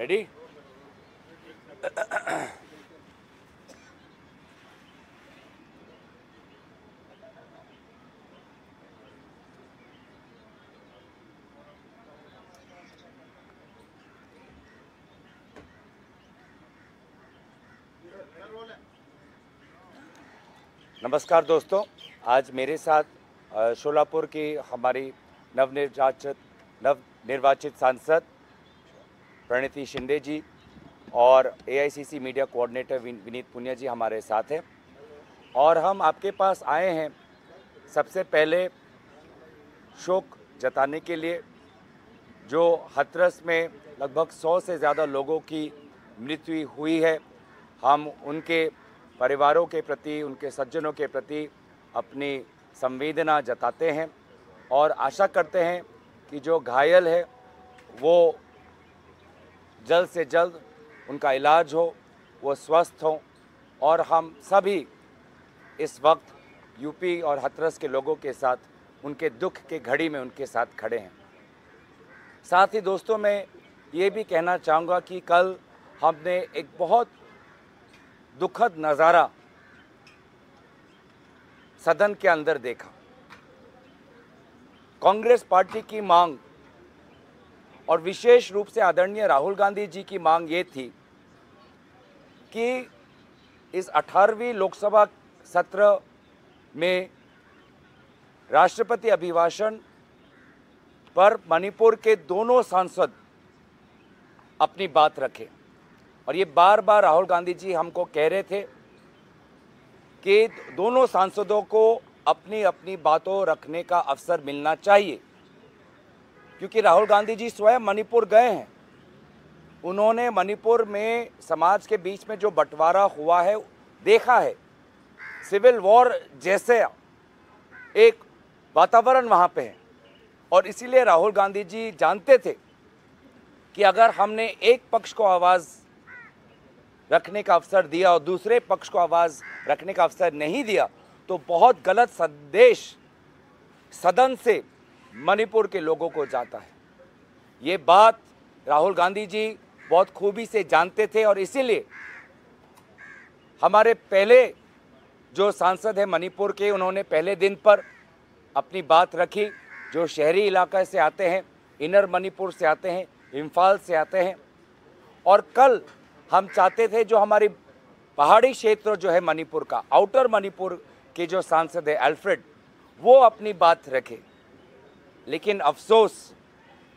Ready? नमस्कार दोस्तों, आज मेरे साथ शोलापुर की हमारी नवनिर्वाचित सांसद प्रणीति शिंदे जी और AICC media coordinator Vineet Punia ji हमारे साथ हैं और हम आपके पास आए हैं सबसे पहले शोक जताने के लिए जो हाथरस में लगभग 100 से ज़्यादा लोगों की मृत्यु हुई है। हम उनके परिवारों के प्रति, उनके सज्जनों के प्रति अपनी संवेदना जताते हैं और आशा करते हैं कि जो घायल है वो जल्द से जल्द उनका इलाज हो, वो स्वस्थ हों और हम सभी इस वक्त यूपी और हाथरस के लोगों के साथ उनके दुख के घड़ी में उनके साथ खड़े हैं। साथ ही दोस्तों, मैं ये भी कहना चाहूँगा कि कल हमने एक बहुत दुखद नज़ारा सदन के अंदर देखा। कांग्रेस पार्टी की मांग और विशेष रूप से आदरणीय राहुल गांधी जी की मांग ये थी कि इस 18वीं लोकसभा सत्र में राष्ट्रपति अभिभाषण पर मणिपुर के दोनों सांसद अपनी बात रखें। और ये बार बार राहुल गांधी जी हमको कह रहे थे कि दोनों सांसदों को अपनी अपनी बातों रखने का अवसर मिलना चाहिए, क्योंकि राहुल गांधी जी स्वयं मणिपुर गए हैं। उन्होंने मणिपुर में समाज के बीच में जो बंटवारा हुआ है देखा है। सिविल वॉर जैसे एक वातावरण वहाँ पे है और इसीलिए राहुल गांधी जी जानते थे कि अगर हमने एक पक्ष को आवाज़ रखने का अवसर दिया और दूसरे पक्ष को आवाज़ रखने का अवसर नहीं दिया तो बहुत गलत संदेश सदन से मणिपुर के लोगों को जाता है। ये बात राहुल गांधी जी बहुत खूबी से जानते थे और इसीलिए हमारे पहले जो सांसद हैं मणिपुर के, उन्होंने पहले दिन पर अपनी बात रखी। जो शहरी इलाके से आते हैं, इनर मणिपुर से आते हैं, इम्फाल से आते हैं। और कल हम चाहते थे जो हमारी पहाड़ी क्षेत्र जो है मणिपुर का, आउटर मणिपुर के जो सांसद है अल्फ्रेड, वो अपनी बात रखे। लेकिन अफसोस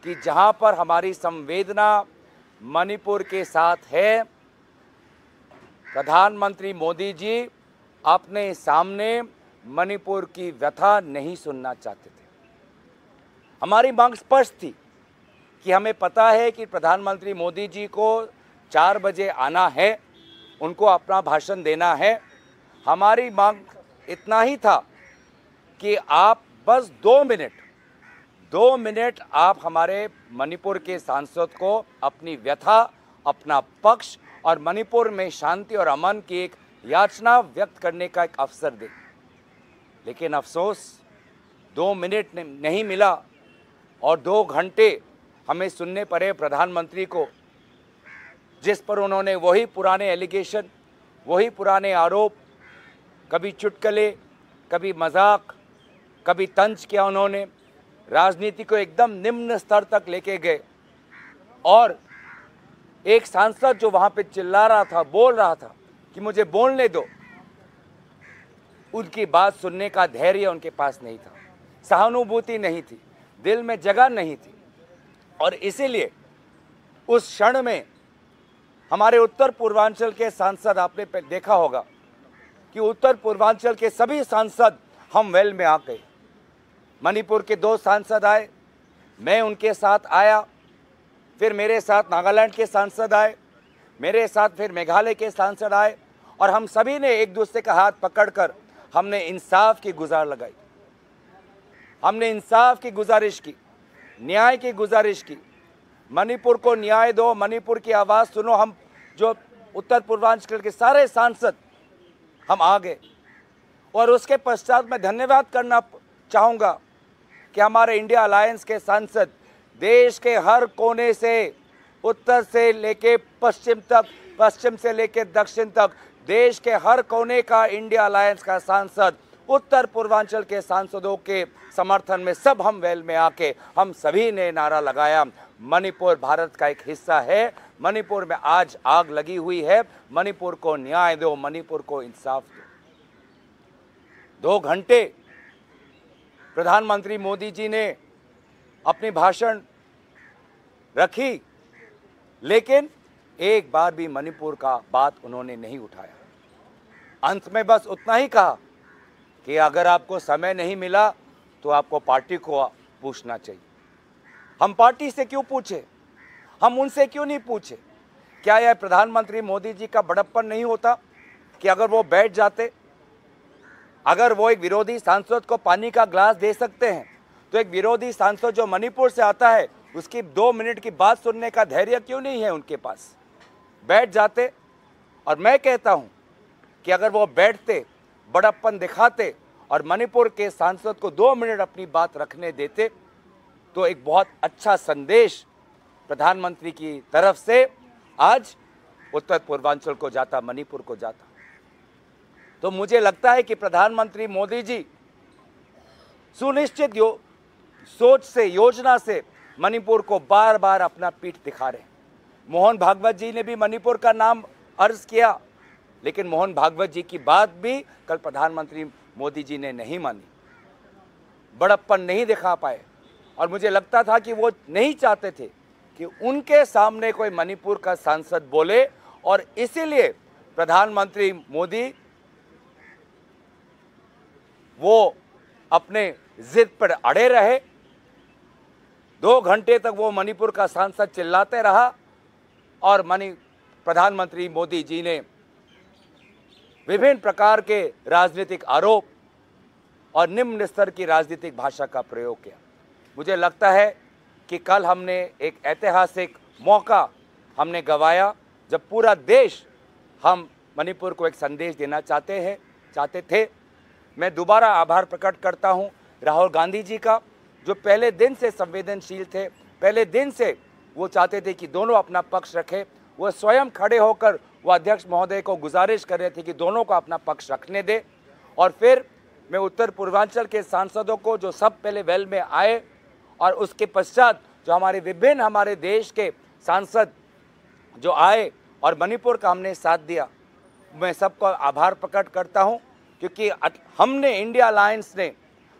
कि जहां पर हमारी संवेदना मणिपुर के साथ है, प्रधानमंत्री मोदी जी अपने सामने मणिपुर की व्यथा नहीं सुनना चाहते थे। हमारी मांग स्पष्ट थी कि हमें पता है कि प्रधानमंत्री मोदी जी को 4 बजे आना है, उनको अपना भाषण देना है। हमारी मांग इतना ही था कि आप बस 2 मिनट आप हमारे मणिपुर के सांसद को अपनी व्यथा, अपना पक्ष और मणिपुर में शांति और अमन की एक याचना व्यक्त करने का एक अवसर दें। लेकिन अफसोस 2 मिनट नहीं मिला और 2 घंटे हमें सुनने पड़े प्रधानमंत्री को, जिस पर उन्होंने वही पुराने एलिगेशन, वही पुराने आरोप, कभी चुटकुले, कभी मजाक, कभी तंज किया। उन्होंने राजनीति को एकदम निम्न स्तर तक लेके गए और एक सांसद जो वहाँ पे चिल्ला रहा था, बोल रहा था कि मुझे बोलने दो, उनकी बात सुनने का धैर्य उनके पास नहीं था, सहानुभूति नहीं थी, दिल में जगह नहीं थी। और इसीलिए उस क्षण में हमारे उत्तर पूर्वांचल के सांसद, आपने देखा होगा कि उत्तर पूर्वांचल के सभी सांसद हम वेल में आ गए। मणिपुर के 2 सांसद आए, मैं उनके साथ आया, फिर मेरे साथ नागालैंड के सांसद आए, मेरे साथ फिर मेघालय के सांसद आए और हम सभी ने एक दूसरे का हाथ पकड़कर हमने इंसाफ की गुहार लगाई। हमने इंसाफ की गुजारिश की, न्याय की गुजारिश की। मणिपुर को न्याय दो, मणिपुर की आवाज़ सुनो। हम जो उत्तर पूर्वांचल के सारे सांसद हम आ गए और उसके पश्चात मैं धन्यवाद करना चाहूँगा कि हमारे इंडिया अलायंस के सांसद देश के हर कोने से उत्तर से लेके पश्चिम तक, पश्चिम से लेके दक्षिण तक, देश के हर कोने का इंडिया अलायंस का सांसद, उत्तर पूर्वांचल के सांसदों के समर्थन में सब हम वेल में आके हम सभी ने नारा लगाया, मणिपुर भारत का एक हिस्सा है, मणिपुर में आज आग लगी हुई है, मणिपुर को न्याय दो, मणिपुर को इंसाफ दो। 2 घंटे प्रधानमंत्री मोदी जी ने अपनी भाषण रखी, लेकिन एक बार भी मणिपुर का बात उन्होंने नहीं उठाया। अंत में बस उतना ही कहा कि अगर आपको समय नहीं मिला तो आपको पार्टी को पूछना चाहिए। हम पार्टी से क्यों पूछे, हम उनसे क्यों नहीं पूछे? क्या यह प्रधानमंत्री मोदी जी का बड़प्पन नहीं होता कि अगर वो बैठ जाते, अगर वो एक विरोधी सांसद को पानी का ग्लास दे सकते हैं तो एक विरोधी सांसद जो मणिपुर से आता है उसकी 2 मिनट की बात सुनने का धैर्य क्यों नहीं है उनके पास? बैठ जाते। और मैं कहता हूं कि अगर वो बैठते, बड़प्पन दिखाते और मणिपुर के सांसद को 2 मिनट अपनी बात रखने देते तो एक बहुत अच्छा संदेश प्रधानमंत्री की तरफ से आज उत्तर पूर्वांचल को जाता, मणिपुर को जाता। तो मुझे लगता है कि प्रधानमंत्री मोदी जी सुनिश्चित सोच से, योजना से मणिपुर को बार बार अपना पीठ दिखा रहे हैं। मोहन भागवत जी ने भी मणिपुर का नाम अर्ज किया, लेकिन मोहन भागवत जी की बात भी कल प्रधानमंत्री मोदी जी ने नहीं मानी, बड़प्पन नहीं दिखा पाए। और मुझे लगता था कि वो नहीं चाहते थे कि उनके सामने कोई मणिपुर का सांसद बोले, और इसीलिए प्रधानमंत्री मोदी वो अपने जिद पर अड़े रहे। 2 घंटे तक वो मणिपुर का सांसद चिल्लाते रहा और प्रधानमंत्री मोदी जी ने विभिन्न प्रकार के राजनीतिक आरोप और निम्न स्तर की राजनीतिक भाषा का प्रयोग किया। मुझे लगता है कि कल हमने एक ऐतिहासिक मौका हमने गंवाया जब पूरा देश हम मणिपुर को एक संदेश देना चाहते थे। मैं दोबारा आभार प्रकट करता हूं राहुल गांधी जी का, जो पहले दिन से संवेदनशील थे, पहले दिन से वो चाहते थे कि दोनों अपना पक्ष रखें। वो स्वयं खड़े होकर वो अध्यक्ष महोदय को गुजारिश कर रहे थे कि दोनों को अपना पक्ष रखने दे। और फिर मैं उत्तर पूर्वांचल के सांसदों को जो सब पहले वेल में आए और उसके पश्चात जो हमारे देश के सांसद जो आए और मणिपुर का हमने साथ दिया, मैं सबको आभार प्रकट करता हूं, क्योंकि हमने इंडिया अलायंस ने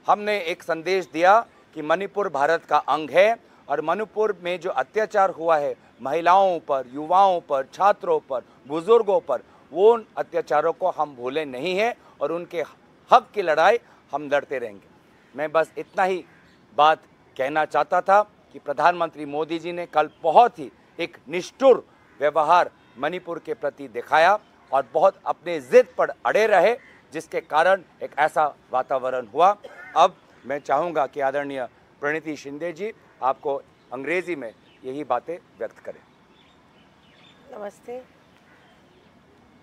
हमने एक संदेश दिया कि मणिपुर भारत का अंग है और मणिपुर में जो अत्याचार हुआ है महिलाओं पर, युवाओं पर, छात्रों पर, बुजुर्गों पर, वो अत्याचारों को हम भूले नहीं हैं और उनके हक की लड़ाई हम लड़ते रहेंगे। मैं बस इतना ही बात कहना चाहता था कि प्रधानमंत्री मोदी जी ने कल बहुत ही एक निष्ठुर व्यवहार मणिपुर के प्रति दिखाया और बहुत अपने जिद पर अड़े रहे, जिसके कारण एक ऐसा वातावरण हुआ। अब मैं चाहूँगा कि आदरणीय प्रणीति शिंदे जी आपको अंग्रेजी में यही बातें व्यक्त करें। Namaste.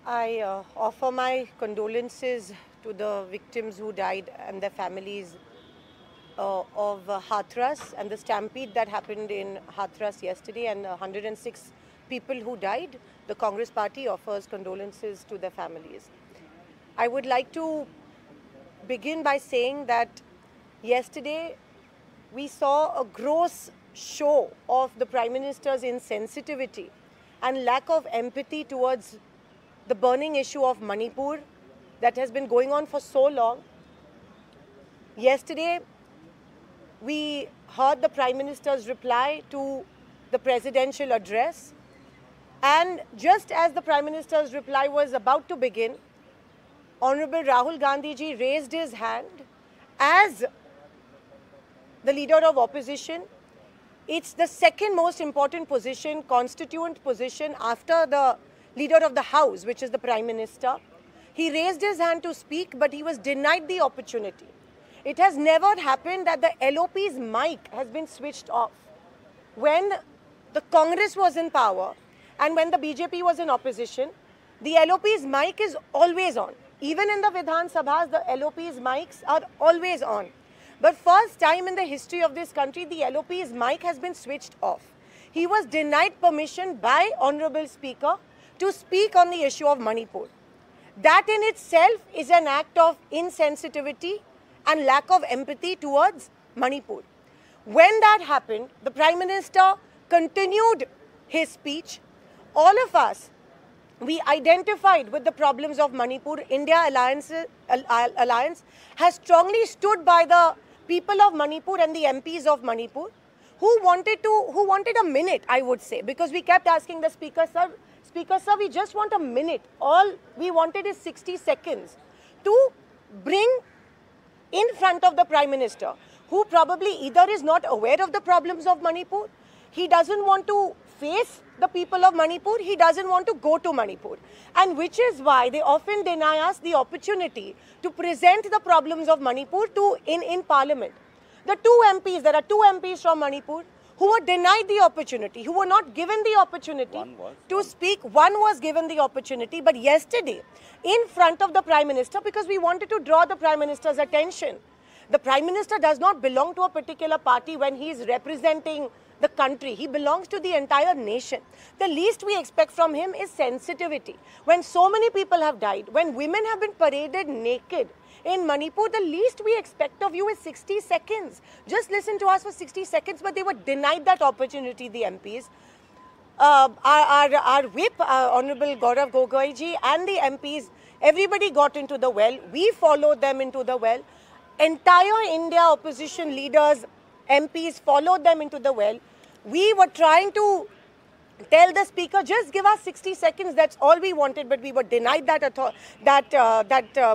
I offer my condolences to the victims who died and their families of Hathras and the stampede that happened in Hathras yesterday, and 106 people who died. The Congress Party offers condolences to their families. I would like to begin by saying that yesterday we saw a gross show of the Prime Minister's insensitivity and lack of empathy towards the burning issue of Manipur that has been going on for so long. Yesterday, we heard the Prime Minister's reply to the presidential address, and just as the Prime Minister's reply was about to begin, Honorable Rahul Gandhi ji raised his hand as the leader of opposition. It's the second most important position, constituent position, after the leader of the House, which is the Prime Minister. He raised his hand to speak, but he was denied the opportunity. It has never happened that the LOP's mic has been switched off. When the Congress was in power and when the BJP was in opposition, the LOP's mic is always on. Even in the Vidhan Sabhas, the LOP's mics are always on. But first time in the history of this country, the LOP's mic has been switched off. he was denied permission by Honorable Speaker to speak on the issue of Manipur. That in itself is an act of insensitivity and lack of empathy towards Manipur. When that happened, the Prime Minister continued his speech. All of us, we identified with the problems of Manipur. India Alliance has strongly stood by the people of Manipur and the MPs of Manipur who wanted a minute, I would say, because we kept asking the Speaker, sir, we just want a minute. All we wanted is 60 seconds to bring in front of the Prime Minister, who probably either is not aware of the problems of Manipur, he doesn't want to face the people of Manipur, he doesn't want to go to Manipur. And which is why they often deny us the opportunity to present the problems of Manipur in Parliament. There are two MPs from Manipur who were denied the opportunity, who were not given the opportunity to speak. One was given the opportunity, but yesterday, in front of the Prime Minister, because we wanted to draw the Prime Minister's attention. The Prime Minister does not belong to a particular party when he is representing the country. He belongs to the entire nation. The least we expect from him is sensitivity. When so many people have died, when women have been paraded naked in Manipur, the least we expect of you is 60 seconds. Just listen to us for 60 seconds, but they were denied that opportunity, the MPs. Our whip, Honorable Gaurav Gogoi ji, and the MPs, everybody got into the well. We followed them into the well. Entire India opposition leaders, MPs followed them into the well. We were trying to tell the Speaker, just give us 60 seconds, that's all we wanted, but we were denied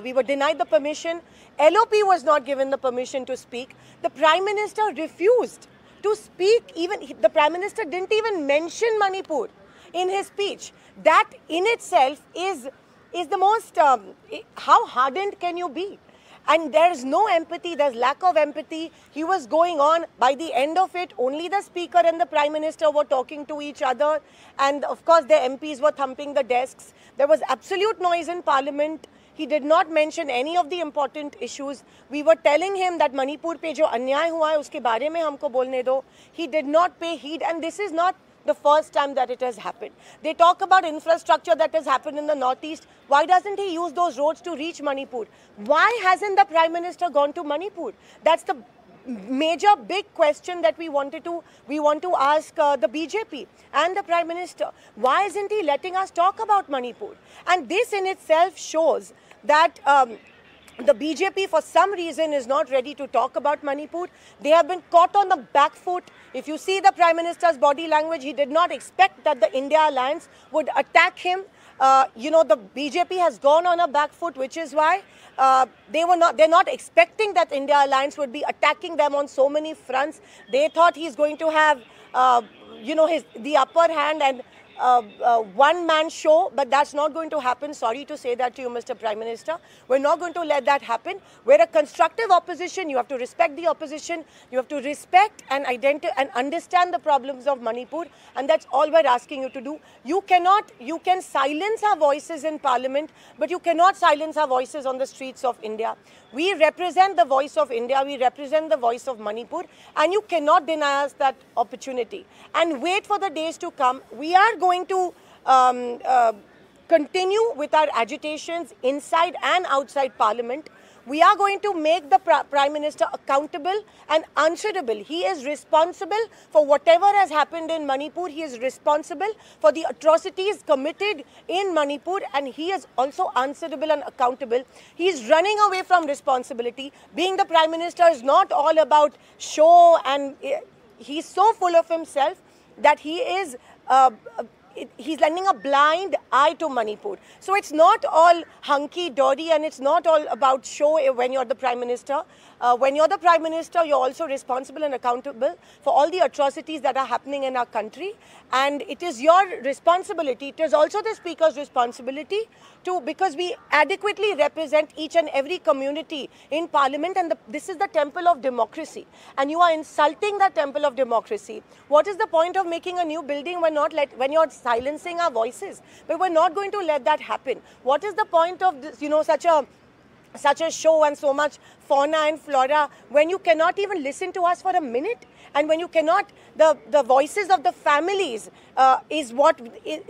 we were denied the permission. LOP was not given the permission to speak. The Prime Minister refused to speak. Even the Prime Minister didn't even mention Manipur in his speech. That in itself is the most, how hardened can you be? And there's no empathy, there's lack of empathy. He was going on. By the end of it, only the Speaker and the Prime Minister were talking to each other. And of course, the MPs were thumping the desks. There was absolute noise in Parliament. He did not mention any of the important issues. We were telling him that Manipur pe jo अन्याय हुआ है, उसके बारे में हमको बोलने दो. He did not pay heed, and this is not the first time that it has happened. They talk about infrastructure that has happened in the northeast. Why doesn't he use those roads to reach Manipur? Why hasn't the Prime Minister gone to Manipur? That's the major big question that we want to ask the BJP and the Prime Minister. Why isn't he letting us talk about Manipur? And this in itself shows that the BJP for some reason is not ready to talk about Manipur. They have been caught on the back foot. If you see the Prime Minister's body language, he did not expect that the India Alliance would attack him. The BJP has gone on a back foot, which is why they're not expecting that India Alliance would be attacking them on so many fronts. They thought he's going to have, the upper hand and one-man show, but that's not going to happen. Sorry to say that to you, Mr. Prime Minister. We're not going to let that happen. We're a constructive opposition. You have to respect the opposition. You have to respect and understand the problems of Manipur, and that's all we're asking you to do. You can silence our voices in Parliament, but you cannot silence our voices on the streets of India. We represent the voice of India. We represent the voice of Manipur, and you cannot deny us that opportunity. And wait for the days to come. We are going to continue with our agitations inside and outside Parliament. We are going to make the Prime Minister accountable and answerable. He is responsible for whatever has happened in Manipur. He is responsible for the atrocities committed in Manipur, and he is also answerable and accountable. He is running away from responsibility. Being the Prime Minister is not all about show, and he's so full of himself that he is he's lending a blind eye to Manipur. So it's not all hunky-dory, and it's not all about show when you're the Prime Minister. When you're the Prime Minister, you're also responsible and accountable for all the atrocities that are happening in our country. And it is your responsibility, it is also the Speaker's responsibility because we adequately represent each and every community in Parliament, and this is the temple of democracy. And you are insulting the temple of democracy. What is the point of making a new building when you're silencing our voices? But we're not going to let that happen. What is the point of this, such a such a show and so much fauna and flora, when you cannot even listen to us for a minute, and when you cannot, the voices of the families is what,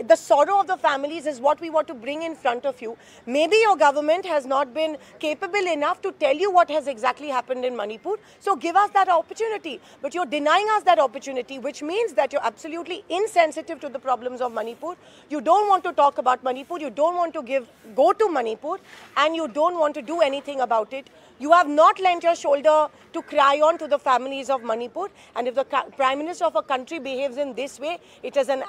the sorrow of the families is what we want to bring in front of you. Maybe your government has not been capable enough to tell you what has exactly happened in Manipur, so give us that opportunity. But you're denying us that opportunity, which means that you're absolutely insensitive to the problems of Manipur. You don't want to talk about Manipur, you don't want to go to Manipur, and you don't want to do anything about it. You have not lent your shoulder to cry on to the families of Manipur, and if the Prime Minister of a country behaves in this way, it is an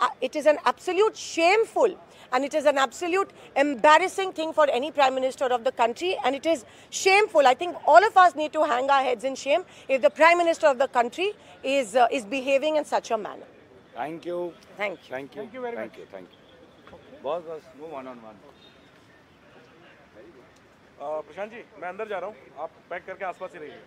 absolute shameful, and it is an absolute embarrassing thing for any Prime Minister of the country, and it is shameful. I think all of us need to hang our heads in shame if the Prime Minister of the country is behaving in such a manner. Thank you. Thank you. Thank you. Thank you very Thank much. you. Thank you. Boss, move on. Prashant ji मैं अंदर जा रहा हूँ, आप pack करके आसपास ही रहिए।